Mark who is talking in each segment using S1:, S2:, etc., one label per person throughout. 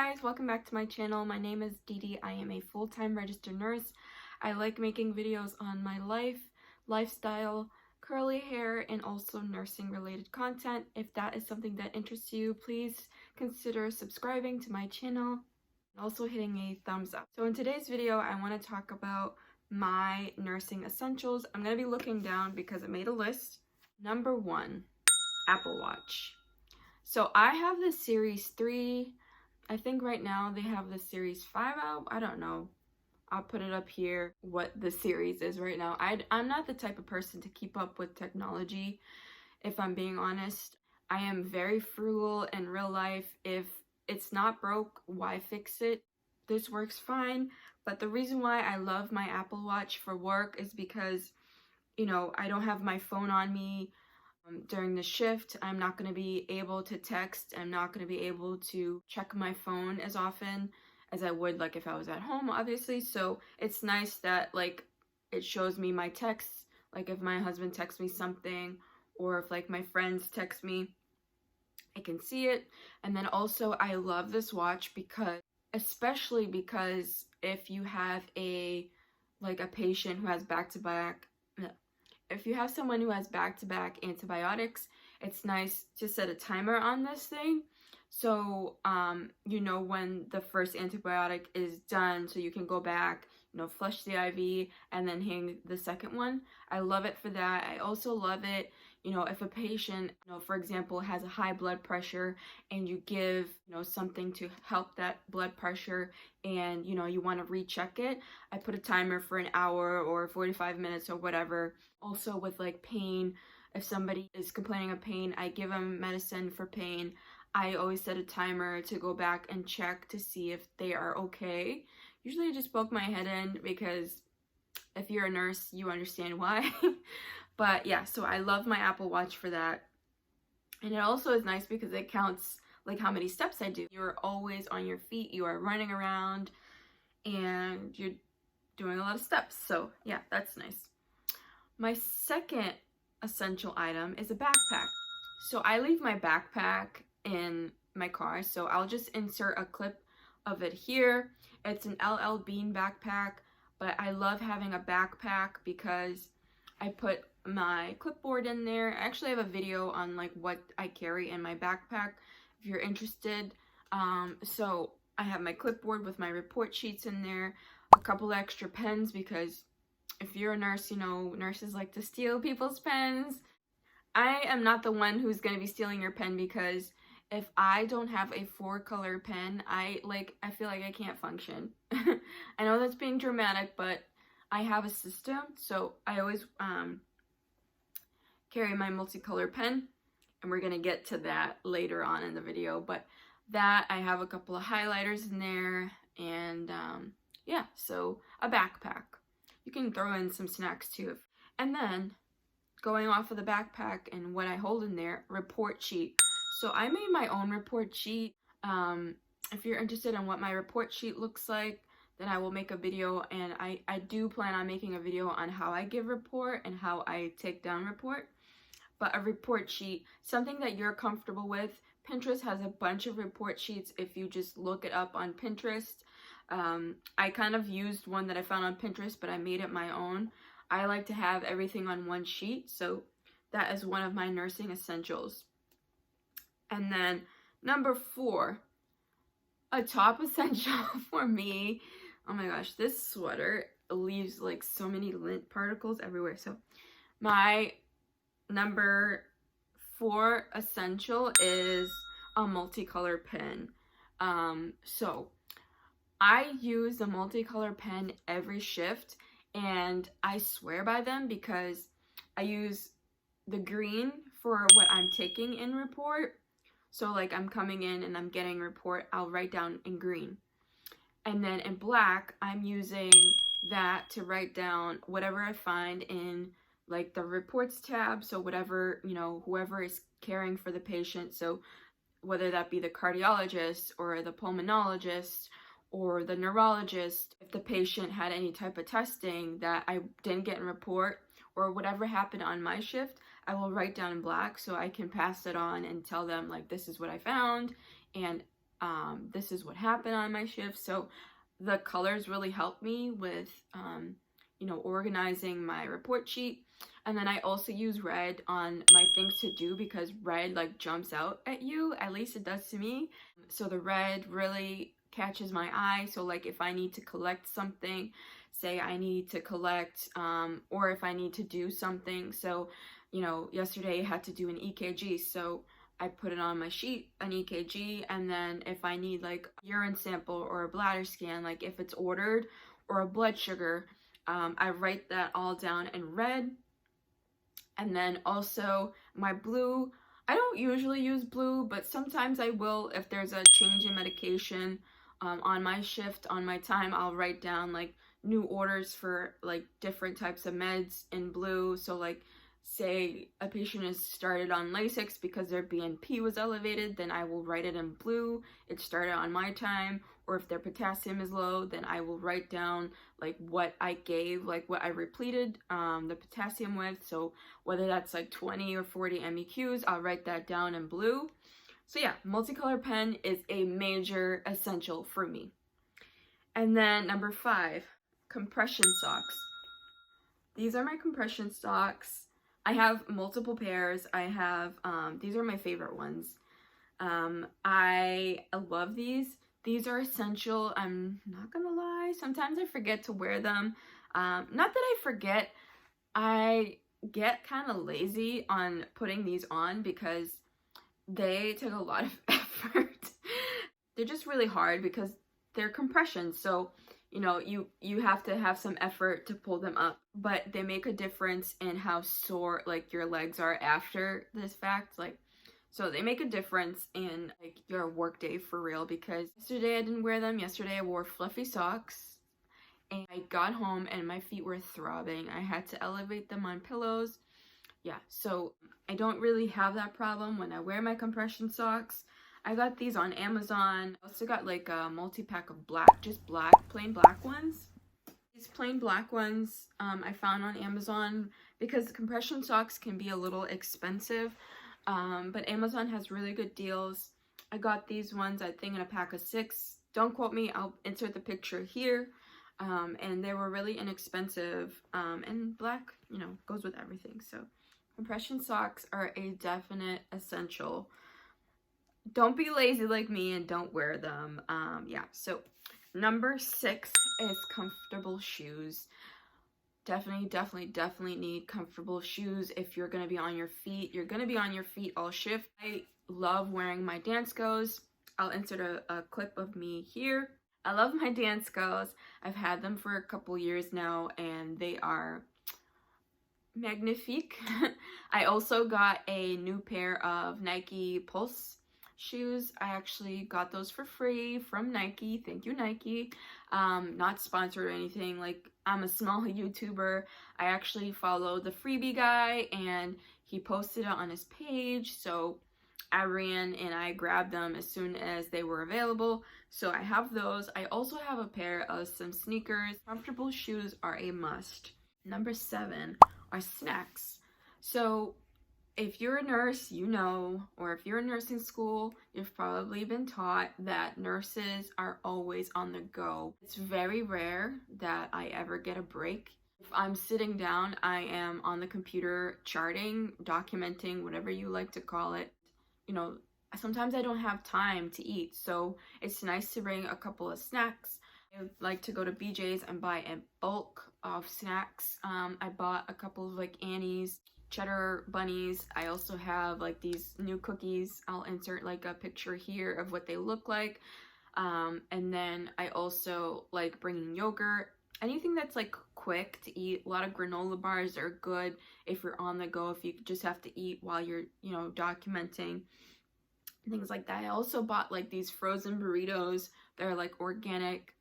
S1: guys, welcome back to my channel. My name is Didi. I am a full-time registered nurse. I like making videos on my life, lifestyle, curly hair, and also nursing related content. If that is something that interests you, please consider subscribing to my channel and also hitting a thumbs up. So in today's video, I want to talk about my nursing essentials. I'm going to be looking down because I made a list. Number 1, Apple Watch. So I have the Series 3. I think right now they have the Series 5 out. I don't know. I'll put it up here what the series is right now. I'm not the type of person to keep up with technology, if I'm being honest. I am very frugal in real life. If it's not broke, why fix it? This works fine. But the reason why I love my Apple Watch for work is because, you know, I don't have my phone on me. During the shift, I'm not going to be able to text. I'm not going to be able to check my phone as often as I would like if I was at home, obviously. So it's nice that like it shows me my texts, like if my husband texts me something or if like my friends text me, I can see it. And then also I love this watch because, especially because if you have a patient who has back-to-back, if you have someone who has back-to-back antibiotics, it's nice to set a timer on this thing. So, you know when the first antibiotic is done, so you can go back, you know, flush the IV and then hang the second one. I love it for that. I also love it, you know, if a patient, you know, for example, has a high blood pressure and you give, you know, something to help that blood pressure and, you know, you want to recheck it. I put a timer for an hour or 45 minutes or whatever. Also with like pain, if somebody is complaining of pain, I give them medicine for pain. I always set a timer to go back and check to see if they are okay. Usually I just poke my head in because if you're a nurse, you understand why. But yeah, so I love my Apple Watch for that. And it also is nice because it counts like how many steps I do. You're always on your feet, you are running around, and you're doing a lot of steps. So yeah, that's nice. My second essential item is a backpack. So I leave my backpack in my car, so I'll just insert a clip of it here. It's an LL Bean backpack, but I love having a backpack because I put my clipboard in there. I actually have a video on like what I carry in my backpack if you're interested. So I have my clipboard with my report sheets in there, a couple extra pens because if you're a nurse, you know, nurses like to steal people's pens. I am not the one who's going to be stealing your pen because if I don't have a 4-color pen, I feel like I can't function. I know that's being dramatic, but I have a system, so I always carry my multicolor pen, and we're going to get to that later on in the video. But that, I have a couple of highlighters in there, and yeah, so a backpack. You can throw in some snacks too. And then, going off of the backpack and what I hold in there, report sheet. So I made my own report sheet. If you're interested in what my report sheet looks like, then I will make a video, and I do plan on making a video on how I give report and how I take down report. But a report sheet, something that you're comfortable with. Pinterest has a bunch of report sheets if you just look it up on Pinterest. I kind of used one that I found on Pinterest, but I made it my own. I like to have everything on one sheet, so that is one of my nursing essentials. And then number 4, a top essential for me. Oh my gosh, this sweater leaves like so many lint particles everywhere. So my number 4 essential is a multicolor pen. So I use a multicolor pen every shift, and I swear by them because I use the green for what I'm taking in report. So like I'm coming in and I'm getting report, I'll write down in green. And then in black, I'm using that to write down whatever I find in like the reports tab. So whatever, you know, whoever is caring for the patient. So whether that be the cardiologist or the pulmonologist or the neurologist, if the patient had any type of testing that I didn't get in report or whatever happened on my shift, I will write down in black so I can pass it on and tell them like this is what I found, and this is what happened on my shift. So the colors really help me with, you know, organizing my report sheet. And then I also use red on my things to do because red like jumps out at you, at least it does to me. So the red really catches my eye. So like if I need to collect something, say I need to collect, or if I need to do something. So, you know, yesterday I had to do an EKG, so I put it on my sheet, an EKG, and then if I need like a urine sample or a bladder scan, like if it's ordered, or a blood sugar, I write that all down in red. And then also my blue, I don't usually use blue, but sometimes I will if there's a change in medication on my shift, on my time. I'll write down like new orders for like different types of meds in blue. So like say a patient is started on Lasix because their BNP was elevated, then I will write it in blue. It started on my time. Or if their potassium is low, then I will write down like what I gave, like what I repleted the potassium with. So whether that's like 20 or 40 MEQs, I'll write that down in blue. So yeah, multicolor pen is a major essential for me. And then number 5, compression socks. These are my compression socks. I have multiple pairs. I have, these are my favorite ones. I love these. These are essential. I'm not gonna lie, sometimes I forget to wear them. Not that I forget, I get kind of lazy on putting these on because they take a lot of effort. They're just really hard because they're compression, so you know, you have to have some effort to pull them up, but they make a difference in how sore like your legs are after this fact. Like, so they make a difference in like your work day for real, because yesterday I didn't wear them. Yesterday I wore fluffy socks and I got home and my feet were throbbing. I had to elevate them on pillows. Yeah, so I don't really have that problem when I wear my compression socks. I got these on Amazon. I also got like a multi-pack of black, just black, plain black ones. These plain black ones I found on Amazon because compression socks can be a little expensive. But Amazon has really good deals. I got these ones, I think, in a pack of 6. Don't quote me, I'll insert the picture here. And they were really inexpensive. And black, you know, goes with everything. So compression socks are a definite essential. Don't be lazy like me and don't wear them. Yeah, so number 6 is comfortable shoes. Definitely need comfortable shoes if you're going to be on your feet. You're going to be on your feet all shift. I love wearing my Danskos. I'll insert a clip of me here. I love my Danskos. I've had them for a couple years now and they are magnifique. I also got a new pair of Nike Pulse shoes. I actually got those for free from Nike. Thank you, Nike. Not sponsored or anything. Like, I'm a small YouTuber. I actually follow the freebie guy and he posted it on his page, so I ran and I grabbed them as soon as they were available. So I have those. I also have a pair of some sneakers. Comfortable shoes are a must. Number 7 are snacks. So if you're a nurse, you know, or if you're in nursing school, you've probably been taught that nurses are always on the go. It's very rare that I ever get a break. If I'm sitting down, I am on the computer charting, documenting, whatever you like to call it. You know, sometimes I don't have time to eat, so it's nice to bring a couple of snacks. I like to go to BJ's and buy a bulk of snacks. I bought a couple of like Annie's cheddar bunnies. I also have like these new cookies. I'll insert like a picture here of what they look like. And then I also like bringing yogurt. Anything that's like quick to eat. A lot of granola bars are good if you're on the go, if you just have to eat while you're, you know, documenting, things like that. I also bought like these frozen burritos. They're like organic.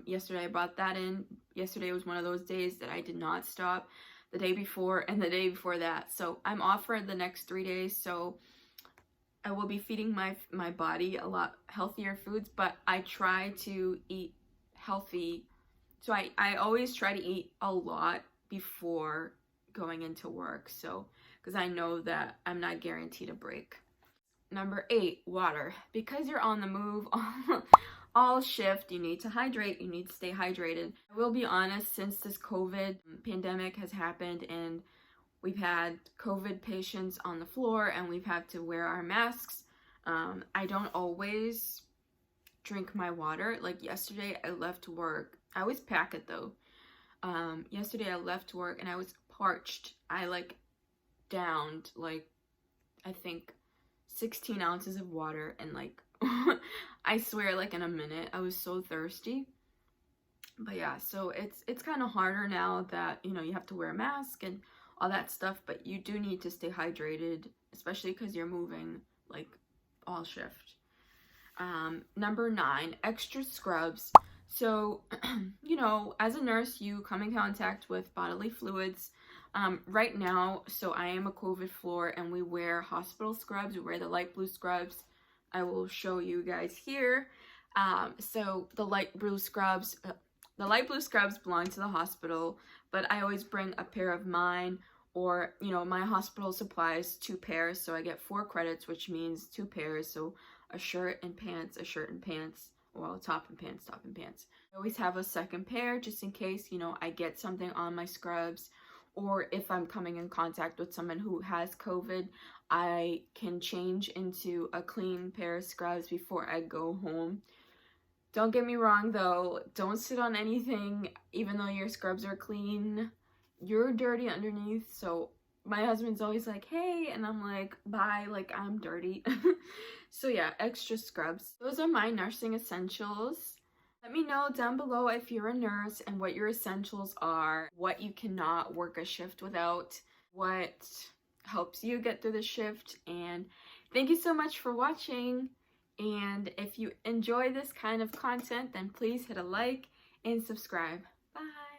S1: Yesterday I brought that in. Yesterday was one of those days that I did not stop. The day before and the day before that. So I'm off for the next 3 days, so I will be feeding my body a lot healthier foods, but I try to eat healthy. So I always try to eat a lot before going into work, so because I know that I'm not guaranteed a break. Number 8, water. Because you're on the move all shift, you need to hydrate, you need to stay hydrated. I will be honest, since this COVID pandemic has happened and we've had COVID patients on the floor and we've had to wear our masks, I don't always drink my water. Like yesterday I left work, I always pack it though. Yesterday I left work and I was parched. I like downed like, I think 16 ounces of water, and like I swear, like in a minute, I was so thirsty. But yeah, so it's kind of harder now that, you know, you have to wear a mask and all that stuff, but you do need to stay hydrated, especially because you're moving like all shift. Number 9, extra scrubs. So, you know, as a nurse, you come in contact with bodily fluids. Right now, so I am a COVID floor and we wear hospital scrubs. We wear the light blue scrubs. I will show you guys here. So the light blue scrubs belong to the hospital, but I always bring a pair of mine, or, you know, my hospital supplies 2 pairs, so I get 4 credits, which means 2 pairs. So a shirt and pants, a shirt and pants, well, top and pants, top and pants. I always have a second pair just in case, you know, I get something on my scrubs, or if I'm coming in contact with someone who has COVID, I can change into a clean pair of scrubs before I go home. Don't get me wrong though, don't sit on anything even though your scrubs are clean. You're dirty underneath, so my husband's always like, hey, and I'm like, bye, like I'm dirty. So yeah, extra scrubs. Those are my nursing essentials. Let me know down below if you're a nurse and what your essentials are, what you cannot work a shift without, what helps you get through the shift. And thank you so much for watching. And if you enjoy this kind of content, then please hit a like and subscribe. Bye.